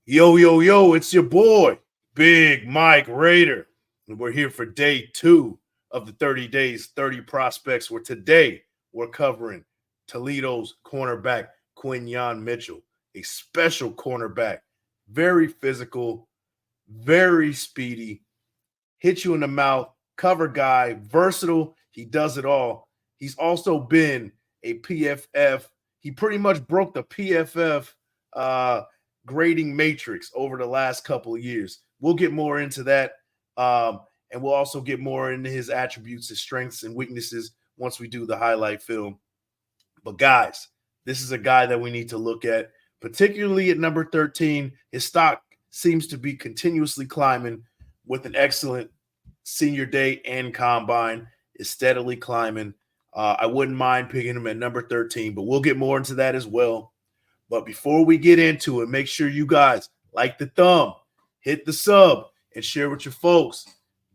Yo, yo, yo, it's your boy, Big Mike Raider. And we're here for day 2 of the 30 days, 30 prospects, where today we're covering Toledo's cornerback, Quinyon Mitchell, a special cornerback, very physical, very speedy, hit you in the mouth, cover guy, versatile. He does it all. He's also been a PFF. He pretty much broke the PFF uh, grading matrix over the last couple of years. We'll get more into that. And we'll also get more into his attributes, his strengths and weaknesses once we do the highlight film. But guys, this is a guy that we need to look at, particularly at number 13. His stock seems to be continuously climbing with an excellent senior day and combine, is steadily climbing. I wouldn't mind picking him at number 13, but we'll get more into that as well. But before we get into it, make sure you guys like the thumb, hit the sub, and share with your folks.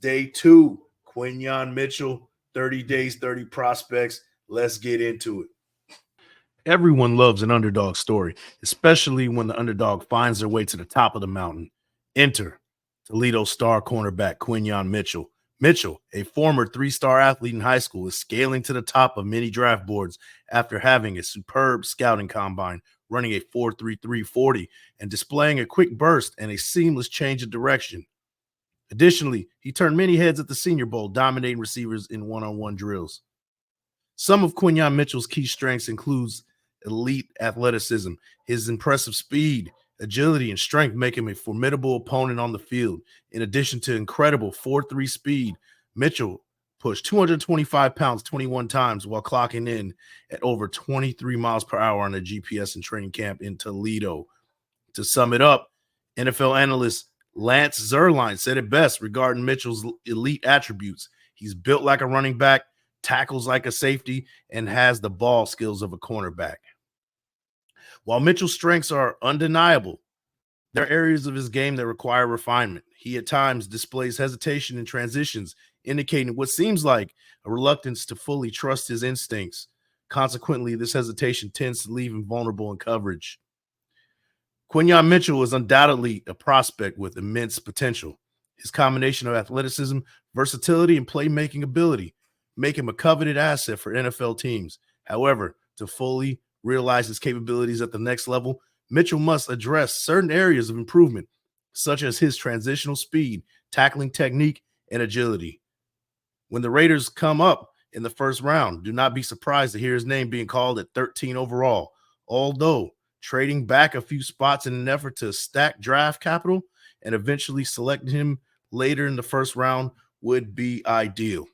Day 2, Quinyon Mitchell, 30 days, 30 prospects. Let's get into it. Everyone loves an underdog story, especially when the underdog finds their way to the top of the mountain. Enter Toledo star cornerback Quinyon Mitchell. Mitchell, a former 3-star athlete in high school, is scaling to the top of many draft boards after having a superb scouting combine, running a 4.33 40 and displaying a quick burst and a seamless change of direction. Additionally, he turned many heads at the Senior Bowl, dominating receivers in one-on-one drills. Some of Quinyon Mitchell's key strengths includes elite athleticism. His impressive speed, agility, and strength make him a formidable opponent on the field. In addition to incredible 4.3 speed, Mitchell pushed 225 pounds 21 times while clocking in at over 23 miles per hour on a GPS and training camp in Toledo. To sum it up, NFL analyst Lance Zierlein said it best regarding Mitchell's elite attributes. He's built like a running back, tackles like a safety, and has the ball skills of a cornerback. While Mitchell's strengths are undeniable, there are areas of his game that require refinement. He at times displays hesitation in transitions, indicating what seems like a reluctance to fully trust his instincts. Consequently, this hesitation tends to leave him vulnerable in coverage. Quinyon Mitchell is undoubtedly a prospect with immense potential. His combination of athleticism, versatility, and playmaking ability make him a coveted asset for NFL teams. However, to fully realize his capabilities at the next level, Mitchell must address certain areas of improvement, such as his transitional speed, tackling technique, and agility. When the Raiders come up in the first round, do not be surprised to hear his name being called at 13 overall. Although trading back a few spots in an effort to stack draft capital and eventually selecting him later in the first round would be ideal.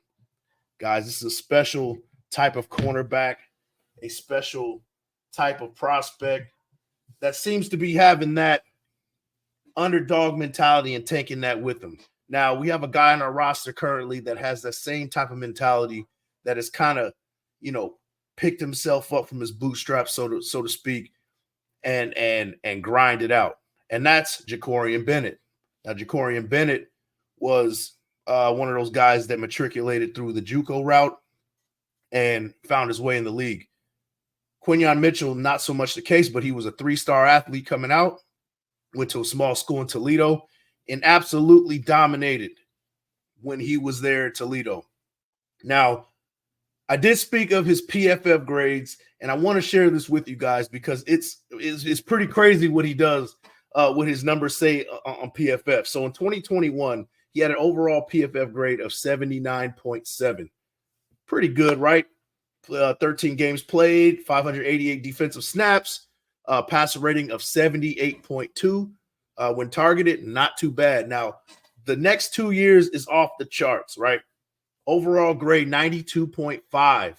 Guys, this is a special type of cornerback, a special type of prospect that seems to be having that underdog mentality and taking that with them. Now, we have a guy on our roster currently that has that same type of mentality that has kind of, picked himself up from his bootstraps, so to speak, and grind it out. And that's Jacorian Bennett. Now, Jacorian Bennett was one of those guys that matriculated through the JUCO route and found his way in the league. Quinyon Mitchell, not so much the case, but he was a 3-star athlete coming out, went to a small school in Toledo, and absolutely dominated when he was there at Toledo. Now, I did speak of his PFF grades, and I want to share this with you guys because it's pretty crazy what he does, what his numbers say on PFF. So in 2021, he had an overall PFF grade of 79.7. Pretty good, right? 13 games played, 588 defensive snaps, passer rating of 78.2. When targeted, not too bad. Now, the next 2 years is off the charts, right? Overall grade 92.5.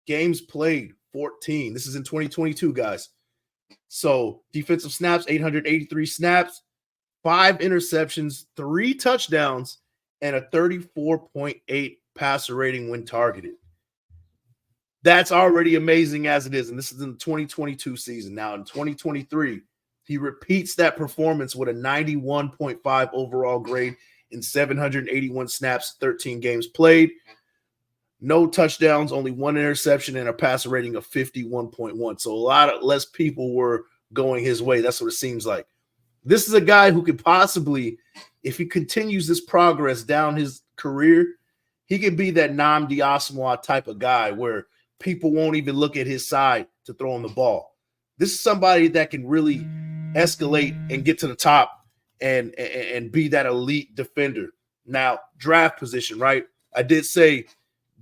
Games played 14. This is in 2022, guys. So defensive snaps, 883 snaps, 5 interceptions, 3 touchdowns, and a 34.8 passer rating when targeted. That's already amazing as it is. And this is in the 2022 season. Now in 2023, he repeats that performance with a 91.5 overall grade in 781 snaps, 13 games played. No touchdowns, only 1 interception, and a passer rating of 51.1. So a lot of less people were going his way. That's what it seems like. This is a guy who could possibly, if he continues this progress down his career, he could be that Nnamdi Asomugha type of guy where people won't even look at his side to throw him the ball. This is somebody that can really escalate and get to the top and be that elite defender. Now, draft position, right? I did say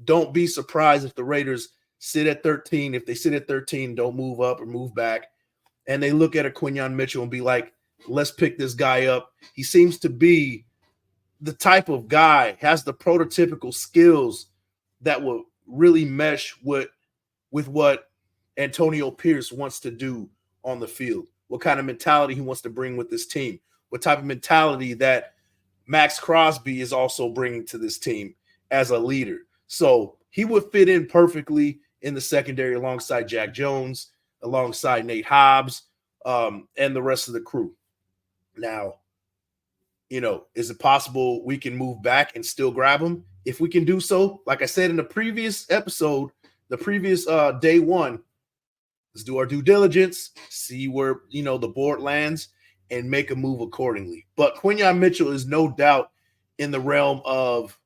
don't be surprised if the Raiders sit at 13. If they sit at 13, don't move up or move back. And they look at a Quinyon Mitchell and be like, let's pick this guy up. He seems to be the type of guy, has the prototypical skills that will really mesh with what Antonio Pierce wants to do on the field, what kind of mentality he wants to bring with this team, what type of mentality that Max Crosby is also bringing to this team as a leader. So he would fit in perfectly in the secondary alongside Jack Jones, alongside Nate Hobbs, and the rest of the crew. Now, is it possible we can move back and still grab him? If we can do so, like I said in the previous episode, the previous day one, let's do our due diligence, see where, the board lands, and make a move accordingly. But Quinyon Mitchell is no doubt in the realm of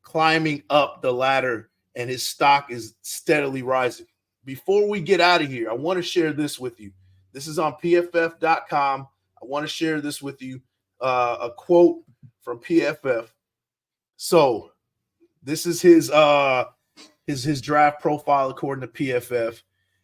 climbing up the ladder, and his stock is steadily rising. Before we get out of here, I want to share this with you. This is on PFF.com. I want to share this with you, a quote from PFF. So this is his draft profile according to PFF.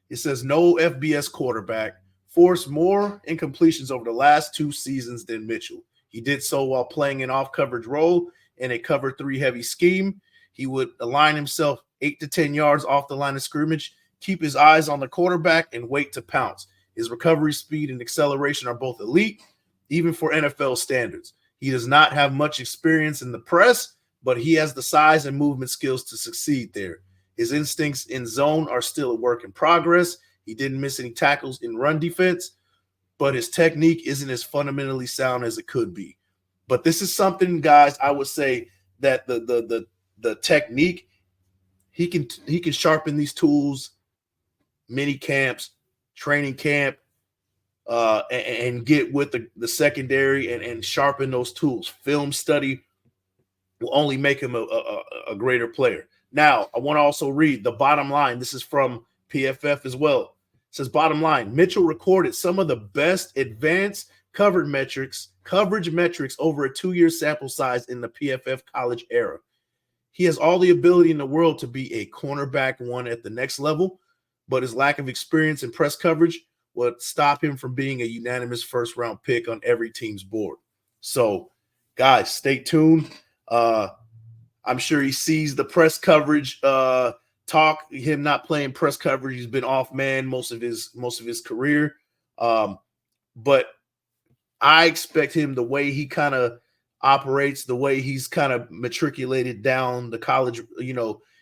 It says no FBS quarterback forced more incompletions over the last 2 seasons than Mitchell. He did so while playing an off-coverage role in a cover 3 heavy scheme. He would align himself 8 to 10 yards off the line of scrimmage, keep his eyes on the quarterback, and wait to pounce. His recovery speed and acceleration are both elite, even for NFL standards. He does not have much experience in the press, but he has the size and movement skills to succeed there. His instincts in zone are still a work in progress. He didn't miss any tackles in run defense, but his technique isn't as fundamentally sound as it could be. But this is something, guys, I would say that the technique, he can sharpen these tools, mini camps, training camp, and get with the secondary and sharpen those tools. Film study will only make him a greater player. Now, I want to also read the bottom line. This is from PFF as well. It says, bottom line, Mitchell recorded some of the best advanced coverage metrics over a 2-year sample size in the PFF college era. He has all the ability in the world to be a cornerback 1 at the next level, but his lack of experience in press coverage would stop him from being a unanimous first-round pick on every team's board. So, guys, stay tuned. I'm sure he sees the press coverage talk, him not playing press coverage. He's been off man most of his career. But I expect him, the way he kind of operates, the way he's kind of matriculated down the college,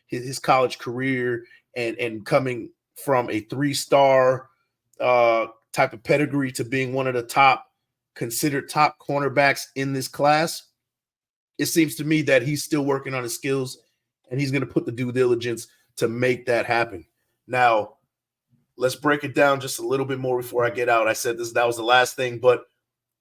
his college career and coming from a 3-star type of pedigree to being one of the considered top cornerbacks in this class. It seems to me that he's still working on his skills, and he's going to put the due diligence to make that happen. Now, let's break it down just a little bit more before I get out. I said that was the last thing, but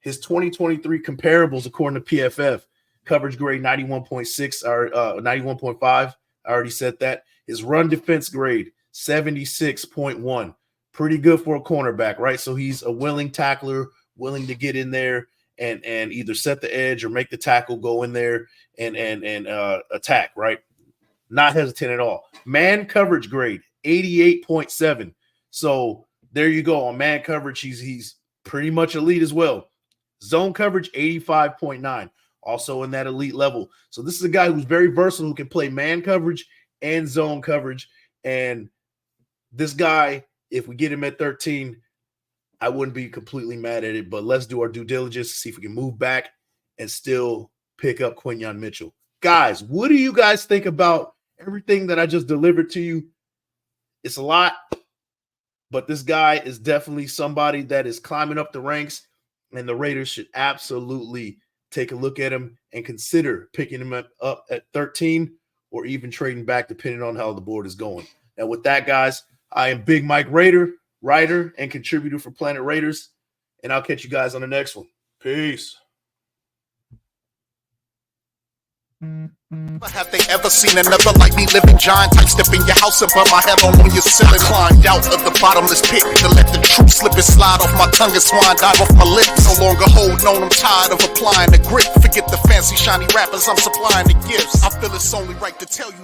his 2023 comparables, according to PFF, coverage grade 91.6 or 91.5. I already said that. His run defense grade 76.1. Pretty good for a cornerback, right? So he's a willing tackler, willing to get in there and either set the edge or make the tackle, go in there and attack, right? Not hesitant at all. Man coverage grade 88.7. So there you go. On man coverage, he's pretty much elite as well. Zone coverage 85.9, also in that elite level. So this is a guy who's very versatile, who can play man coverage and zone coverage. And this guy, if we get him at 13, I wouldn't be completely mad at it, but let's do our due diligence to see if we can move back and still pick up Quinyon Mitchell. Guys, what do you guys think about everything that I just delivered to you? It's a lot, but this guy is definitely somebody that is climbing up the ranks, and the Raiders should absolutely take a look at him and consider picking him up at 13 or even trading back depending on how the board is going. Now, with that, guys, I am Big Mike Raider, writer and contributor for Planet Raiders, and I'll catch you guys on the next one. Peace. Have they ever seen another like me living giant type step in your house and put my head on your ceiling? Climbed out of the bottomless pit to let the truth slip and slide off my tongue and swine dive off my lips. No longer holding on, I'm tired of applying the grip. Forget the fancy shiny rappers, I'm supplying the gifts. I feel it's only right to tell you